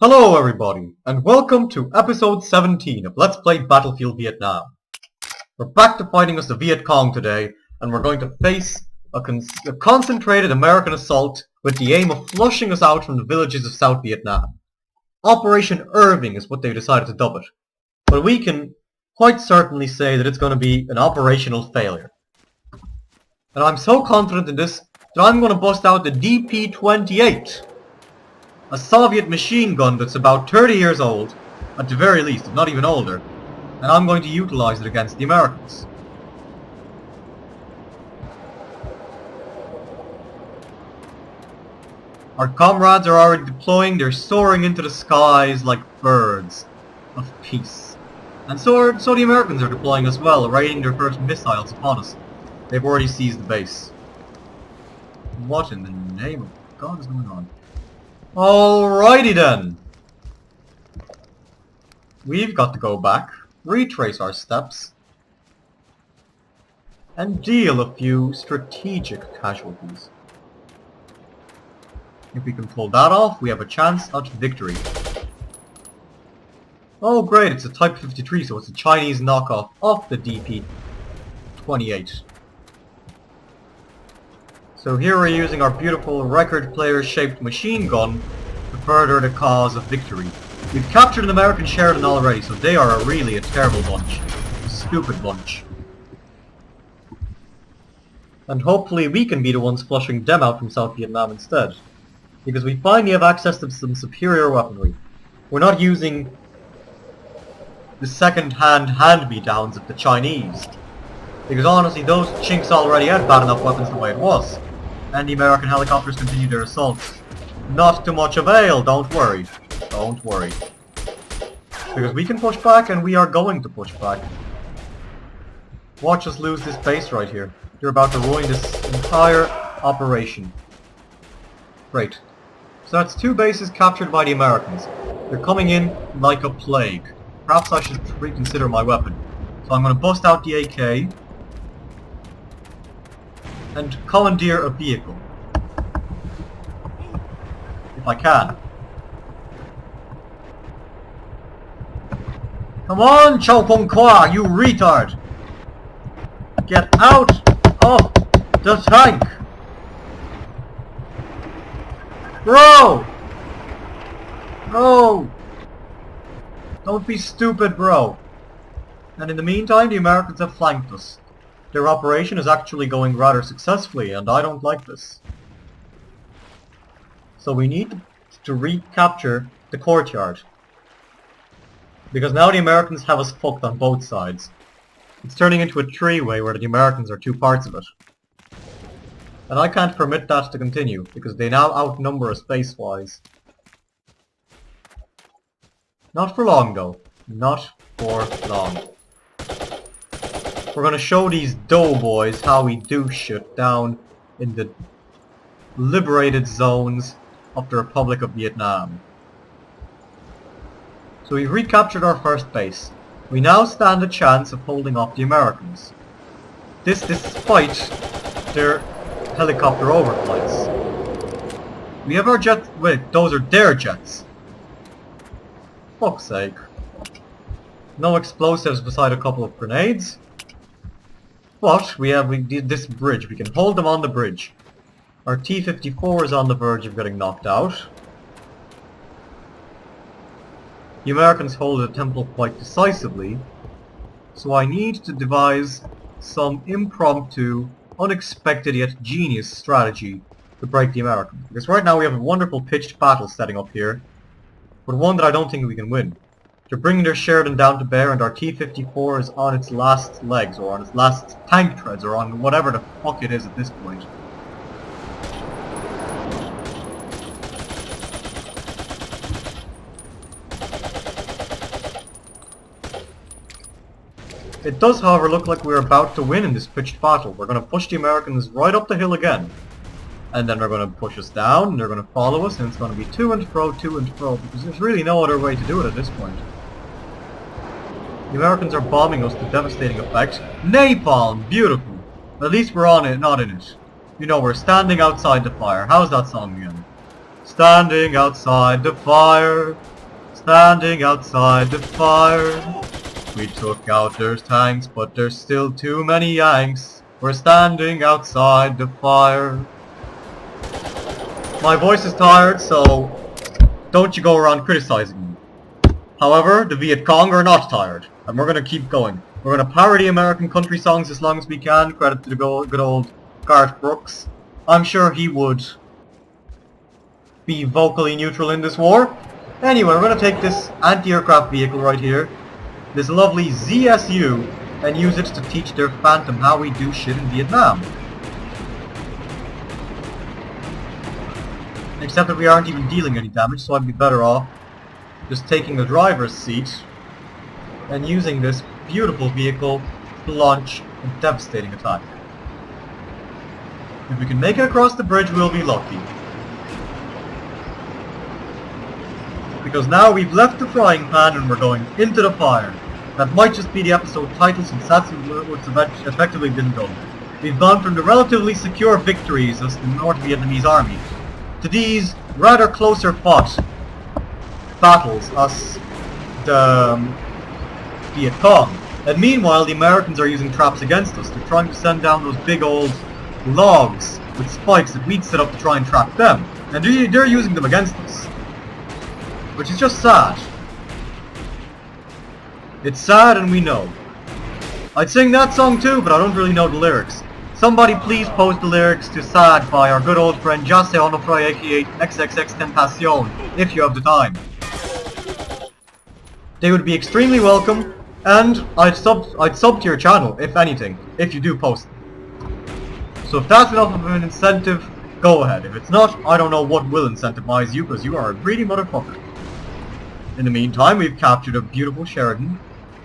Hello everybody, and welcome to episode 17 of Let's Play Battlefield Vietnam. We're back to fighting as the Viet Cong today, and we're going to face a concentrated American assault with the aim of flushing us out from the villages of South Vietnam. Operation Irving is what they've decided to dub it, but we can quite certainly say that it's going to be an operational failure. And I'm so confident in this that I'm going to bust out the DP-28. A Soviet machine gun that's about 30 years old, at the very least, if not even older, and I'm going to utilize it against the Americans. Our comrades are already deploying, they're soaring into the skies like birds of peace. And so the Americans are deploying as well, raining their first missiles upon us. They've already seized the base. What in the name of God is going on? Alrighty then. We've got to go back, retrace our steps, and deal a few strategic casualties. If we can pull that off, we have a chance at victory. Oh great, it's a Type 53, so it's a Chinese knockoff of the DP-28. So here we're using our beautiful record player shaped machine gun to further the cause of victory. We've captured an American Sheridan already, so they are really a terrible bunch. A stupid bunch. And hopefully we can be the ones flushing them out from South Vietnam instead. Because we finally have access to some superior weaponry. We're not using the second-hand hand-me-downs of the Chinese. Because honestly, those chinks already had bad enough weapons the way it was. And the American helicopters continue their assaults. Not to much avail, don't worry. Don't worry. Because we can push back, and we are going to push back. Watch us lose this base right here. They're about to ruin this entire operation. Great. So that's two bases captured by the Americans. They're coming in like a plague. Perhaps I should reconsider my weapon. So I'm going to bust out the AK and commandeer a vehicle. If I can. Come on, Chow Kung Kwa, you retard! Get out of the tank! Bro! Bro! Don't be stupid, bro. And in the meantime, the Americans have flanked us. Their operation is actually going rather successfully, and I don't like this. So we need to recapture the courtyard. Because now the Americans have us fucked on both sides. It's turning into a three-way where the Americans are two parts of it. And I can't permit that to continue, because they now outnumber us base-wise. Not for long, though. Not for long. We're gonna show these doughboys how we do shit down in the liberated zones of the Republic of Vietnam. So we've recaptured our first base. We now stand a chance of holding off the Americans. This despite their helicopter overflights. We have our jets. Wait, those are their jets. Fuck's sake. No explosives beside a couple of grenades. But we did this bridge. We can hold them on the bridge. Our T-54 is on the verge of getting knocked out. The Americans hold the temple quite decisively. So I need to devise some impromptu, unexpected yet genius strategy to break the Americans. Because right now we have a wonderful pitched battle setting up here, but one that I don't think we can win. They're bringing their Sheridan down to bear, and our T-54 is on its last legs, or on its last tank treads, or on whatever the fuck it is at this point. It does, however, look like we're about to win in this pitched battle. We're going to push the Americans right up the hill again. And then they're going to push us down, and they're going to follow us, and it's going to be to and fro, because there's really no other way to do it at this point. The Americans are bombing us to devastating effect. Napalm! Beautiful! At least we're on it, not in it. You know, we're standing outside the fire. How's that song again? Standing outside the fire, standing outside the fire. We took out their tanks, but there's still too many Yanks. We're standing outside the fire. My voice is tired, so don't you go around criticizing me. However, the Viet Cong are not tired, and we're gonna keep going. We're gonna parody American country songs as long as we can. Credit to the good old Garth Brooks. I'm sure he would be vocally neutral in this war. Anyway, we're gonna take this anti-aircraft vehicle right here, this lovely ZSU, and use it to teach their Phantom how we do shit in Vietnam. Except that we aren't even dealing any damage, so I'd be better off just taking the driver's seat and using this beautiful vehicle to launch a devastating attack. If we can make it across the bridge, we'll be lucky. Because now we've left the frying pan and we're going into the fire. That might just be the episode title since that's what's effectively been done. We've gone from the relatively secure victories of the North Vietnamese army to these rather closer fought battles as the Viet Cong. And meanwhile the Americans are using traps against us. They're trying to send down those big old logs with spikes that we'd set up to try and trap them. And they're using them against us. Which is just sad. It's sad and we know. I'd sing that song too, but I don't really know the lyrics. Somebody please post the lyrics to Sad by our good old friend Jasse Onofray aka XXX Tentacion, if you have the time. They would be extremely welcome, and I'd sub to your channel, if anything, if you do post them. So if that's enough of an incentive, go ahead. If it's not, I don't know what will incentivize you, because you are a greedy motherfucker. In the meantime, we've captured a beautiful Sheridan,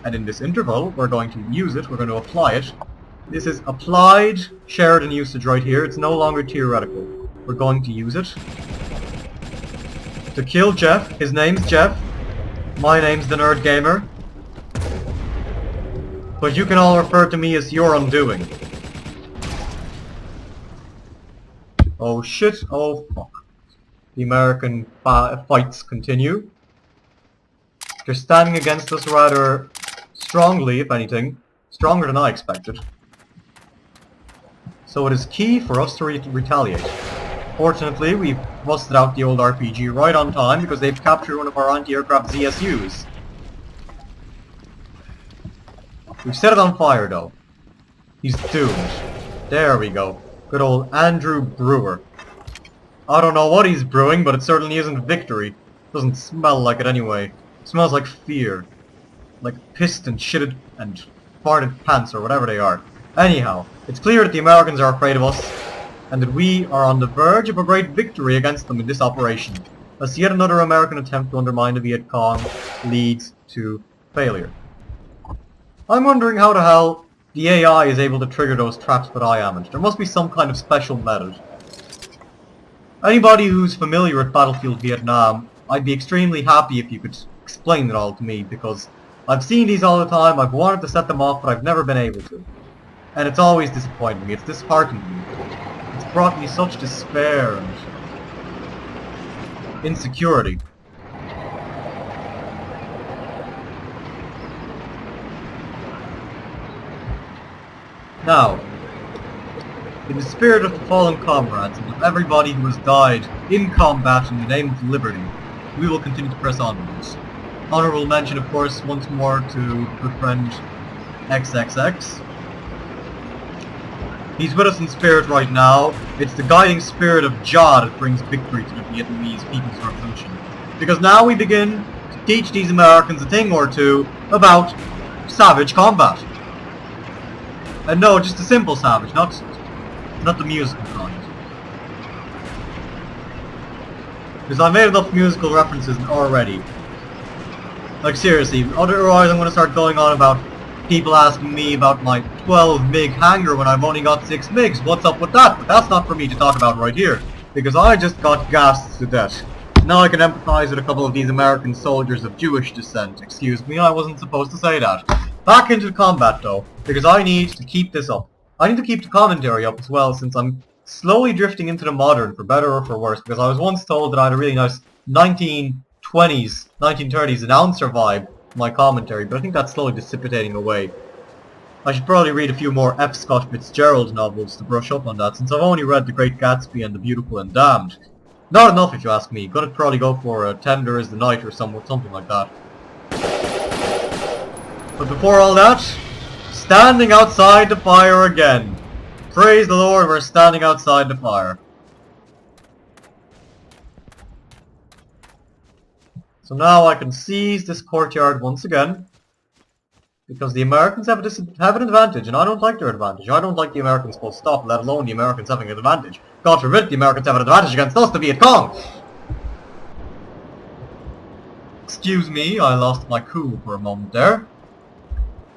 and in this interval, we're going to use it, we're going to apply it. This is applied Sheridan usage right here, it's no longer theoretical. We're going to use it to kill Jeff. His name's Jeff. My name's the Nerd Gamer. But you can all refer to me as your undoing. Oh shit, oh fuck. The American fights continue. They're standing against us rather strongly, if anything. Stronger than I expected. So it is key for us to retaliate. Fortunately, we've busted out the old RPG right on time because they've captured one of our anti-aircraft ZSUs. We've set it on fire though. He's doomed. There we go. Good old Andrew Brewer. I don't know what he's brewing, but it certainly isn't victory. Doesn't smell like it anyway. It smells like fear. Like pissed and shitted and farted pants or whatever they are. Anyhow, it's clear that the Americans are afraid of us, and that we are on the verge of a great victory against them in this operation, as yet another American attempt to undermine the Viet Cong leads to failure. I'm wondering how the hell the AI is able to trigger those traps but I haven't. There must be some kind of special method. Anybody who's familiar with Battlefield Vietnam, I'd be extremely happy if you could explain it all to me, because I've seen these all the time, I've wanted to set them off, but I've never been able to. And it's always disappointed me, it's disheartened me. It's brought me such despair and insecurity. Now, in the spirit of the fallen comrades and of everybody who has died in combat in the name of liberty, we will continue to press onwards. Honorable mention, of course, once more to good friend XXX. He's with us in spirit right now. It's the guiding spirit of Jah that brings victory to the Vietnamese People's Revolution. Because now we begin to teach these Americans a thing or two about savage combat. And no, just a simple savage, not the musical kind. Because I made enough musical references already. Like seriously, otherwise I'm going to start going on about people asking me about my 12 MiG hangar when I've only got 6 MiGs. What's up with that? But that's not for me to talk about right here, because I just got gassed to death. Now I can empathize with a couple of these American soldiers of Jewish descent. Excuse me, I wasn't supposed to say that. Back into combat though, because I need to keep this up. I need to keep the commentary up as well, since I'm slowly drifting into the modern, for better or for worse, because I was once told that I had a really nice 1920s 1920s, 1930s announcer vibe to my commentary, but I think that's slowly dissipating away. I should probably read a few more F. Scott Fitzgerald novels to brush up on that, since I've only read The Great Gatsby and The Beautiful and Damned. Not enough if you ask me. Gonna probably go for Tender is the Night or something like that. But before all that, standing outside the fire again. Praise the Lord, we're standing outside the fire. So now I can seize this courtyard once again, because the Americans have an advantage, and I don't like their advantage. I don't like the Americans full stop, let alone the Americans having an advantage. God forbid the Americans have an advantage against us, the Viet Cong! Excuse me, I lost my cool for a moment there.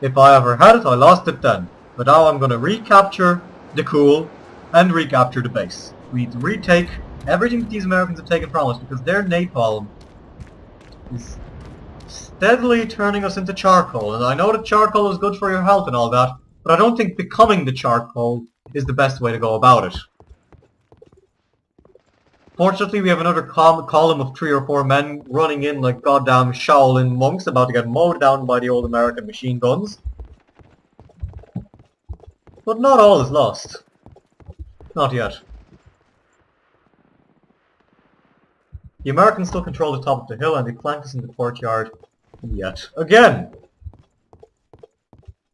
If I ever had it, I lost it then. But now I'm going to recapture the cool and recapture the base. We need to retake everything that these Americans have taken from us, because their napalm is steadily turning us into charcoal. And I know that charcoal is good for your health and all that, but I don't think becoming the charcoal is the best way to go about it. Fortunately, we have another column of 3 or 4 men running in like goddamn Shaolin monks about to get mowed down by the old American machine guns. But not all is lost. Not yet. The Americans still control the top of the hill and they flank us in the courtyard yet again.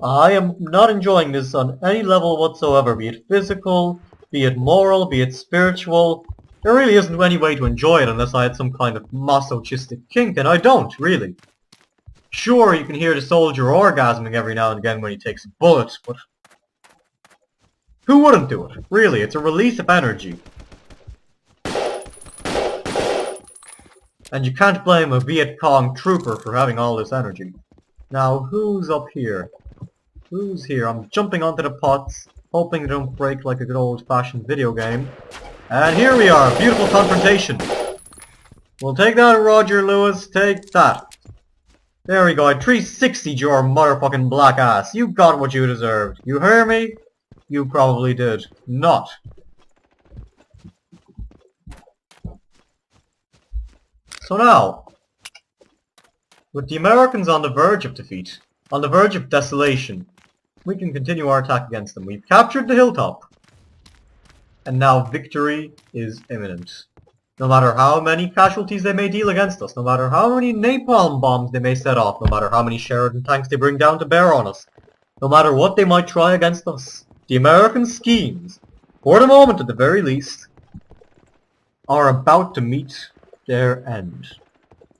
I am not enjoying this on any level whatsoever, be it physical, be it moral, be it spiritual. There really isn't any way to enjoy it unless I had some kind of masochistic kink, and I don't, really. Sure, you can hear the soldier orgasming every now and again when he takes a bullet, but who wouldn't do it? Really, it's a release of energy. And you can't blame a Viet Cong trooper for having all this energy. Now, who's up here? Who's here? I'm jumping onto the pots, hoping they don't break like a good old-fashioned video game. And here we are, beautiful confrontation. We'll take that, Roger Lewis, take that. There we go, I 360'd your motherfucking black ass. You got what you deserved. You hear me? You probably did not. So now, with the Americans on the verge of defeat, on the verge of desolation, we can continue our attack against them. We've captured the hilltop. And now victory is imminent. No matter how many casualties they may deal against us, no matter how many napalm bombs they may set off, no matter how many Sheridan tanks they bring down to bear on us, no matter what they might try against us, the American schemes, for the moment at the very least, are about to meet their end.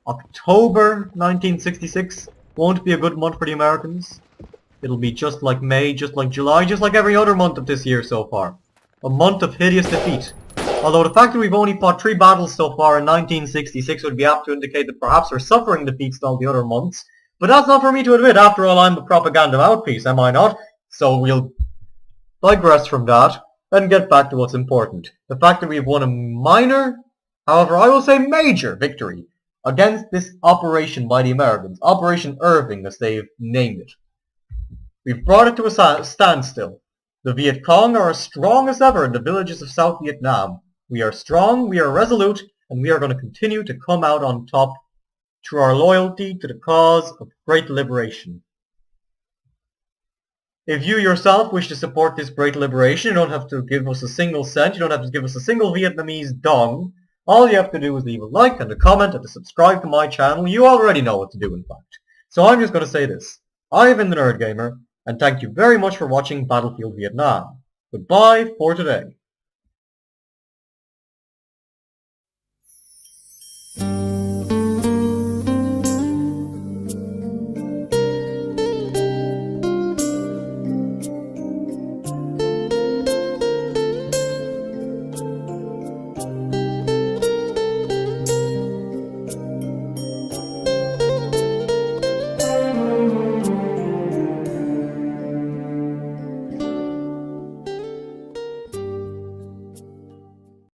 October 1966 won't be a good month for the Americans. It'll be just like May, just like July, just like every other month of this year so far. A month of hideous defeat. Although the fact that we've only fought 3 battles so far in 1966 would be apt to indicate that perhaps we're suffering defeats in all the other months. But that's not for me to admit. After all, I'm the propaganda mouthpiece, am I not? So we'll digress from that and get back to what's important. The fact that we've won a minor, however I will say major victory against this operation by the Americans. Operation Irving, as they've named it. We've brought it to a standstill. The Viet Cong are as strong as ever in the villages of South Vietnam. We are strong, we are resolute, and we are going to continue to come out on top through our loyalty to the cause of great liberation. If you yourself wish to support this great liberation, you don't have to give us a single cent, you don't have to give us a single Vietnamese dong. All you have to do is leave a like and a comment and to subscribe to my channel. You already know what to do, in fact. So I'm just going to say this. I've been the Nerd Gamer, and thank you very much for watching Battlefield Vietnam. Goodbye for today.